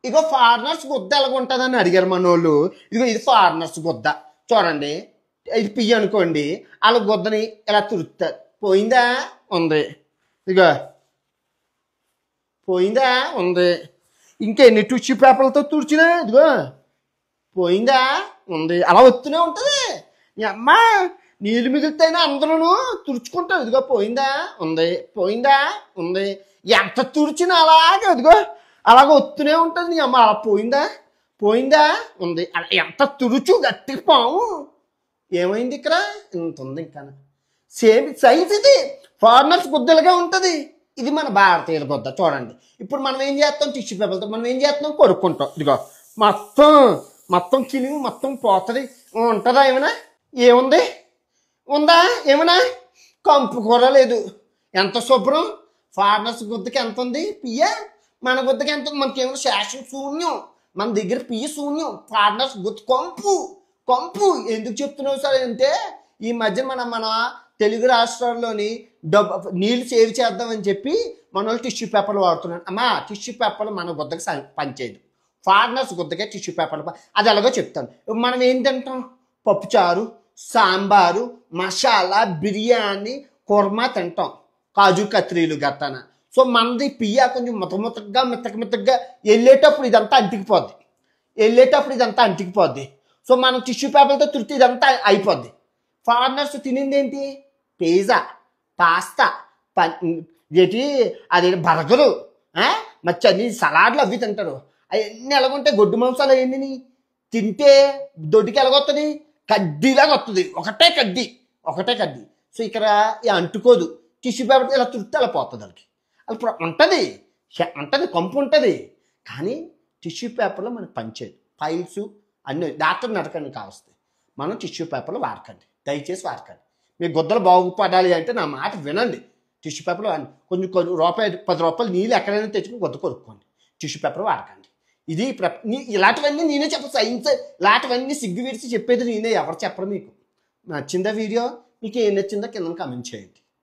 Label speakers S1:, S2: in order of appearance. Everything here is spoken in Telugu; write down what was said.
S1: ఇగో ఫారినర్స్ గుద్ద ఎలాగుంటుందని అడిగారు మనోళ్ళు. ఇదిగో ఇది ఫారినర్స్ గుద్ద చూడండి. ఇది పియ్యి అనుకోండి, వాళ్ళ గుద్దని ఇలా తురుస్తారు. పోయిందా? ఉంది. ఇదిగో పోయిందా? ఉంది. ఇంకెన్ని టిష్యూ పేపర్లతో తుడిచినా ఇదిగో పోయిందా? ఉంది. అలా వస్తూనే ఉంటుంది. మీ అమ్మ నీళ్ళు మిగిలితేనే అందరూ తుడుచుకుంటారు. ఇదిగో పోయిందా? ఉంది. పోయిందా? ఉంది. ఎంత తుడిచినా అలాగే ఇదిగో అలాగ వస్తూనే ఉంటుంది. నీ అమ్మ అలా పోయిందా? పోయిందా? ఉంది. అలా ఎంత తుడుచు గట్టి పాము. ఏమైంది ఇక్కడ? ఇంత ఉంది. ఇంకా సేమ్ సైజ్ ఇది. ఫారినర్స్ గుద్దలుగా ఉంటుంది. ఇది మన భారతీయుల గుద్ద చూడండి. ఇప్పుడు మనం ఏం చేస్తాం? టిష్యూ పేపర్తో మనం ఏం చేస్తున్నాం? కొరుక్కుంటాం. ఇదిగో మొత్తం చినిగి మొత్తం పోతుంది. ఉంటుందా ఏమైనా? ఏముంది? ఉందా ఏమైనా? కంపు కూర లేదు. ఎంత శుభ్రం. ఫారినర్స్ గుద్దకి ఎంత ఉంది పియ్య? మన గుద్దకి ఎంత ఉంది? మనకి ఏమైనా శాసనం శూన్యం. మన దగ్గర పియ్య శూన్యం. ఫారినర్స్ గుద్ద కంపు. ఎందుకు చెప్తున్నావు సార్ అంటే ఈ మధ్య మన తెలుగు రాష్ట్రాల్లోని నీళ్ళు సేవ్ చేద్దామని చెప్పి మన వాళ్ళు టిష్యూ పేపర్లు వాడుతున్నాడు. అమ్మా టిష్యూ పేపర్లు మన గుద్దకి పనిచేయదు. ఫారినర్స్ గుద్దకే టిష్యూ పేపర్లు. అది ఎలాగో చెప్తాను. మనం ఏం తింటాం? పప్పుచారు, సాంబారు, మసాలా, బిర్యానీ, కుర్మా తింటాం. కాజు కత్రీలు గట్టాన. సో మనది పియ్య కొంచెం మిత్తగా వెళ్ళేటప్పుడు ఇదంతా అంటికిపోద్ది. సో మనం టిష్యూ పేపర్తో తుడితే ఇదంతా అయిపోద్ది. ఫారినర్స్ తినింది ఏంటి? పిజ్జా, పాస్తా, అది బర్గరు, మచ్చి అన్ని సలాడ్లు అవి తింటారు. అవన్నీ ఎలాగుంటాయి? గొడ్డు మాంసాలు అవన్నీ తింటే దొడ్డికి ఎలాగొస్తుంది? కడ్డీలాగా వస్తుంది. ఒకటే కడ్డీ. సో ఇక్కడ అంటుకోదు. టిష్యూ పేపర్ ఇలా తుడితే అలా పోతుంది. వాళ్ళకి ఉంటుంది కంపు ఉంటుంది. కానీ టిష్యూ పేపర్లో మనకు పనిచేయదు. ఫైల్స్ అన్నీ డాక్టర్ నడకండి కావస్తాయి. మనం టిష్యూ పేపర్లు వాడకండి, దయచేసి వాడకండి. మీ గుద్దలు బాగుపడాలి అంటే నా మాట వినండి. టిష్యూ పేపర్లు కొంచెం ₹10 నీళ్ళు ఎక్కడైనా తెచ్చుకుని గుద్ద కొరుక్కోండి. Tissue paper వాడకండి. ఇది ఇలాంటివన్నీ నేనే చెప్పను. సైన్స్ ఇలాంటివన్నీ సిగ్గు విడిచి చెప్పేది నేనే. ఎవరు చెప్పరు మీకు. నచ్చిందా వీడియో? మీకు ఏం నచ్చిందో కింద కామెంట్ చేయండి.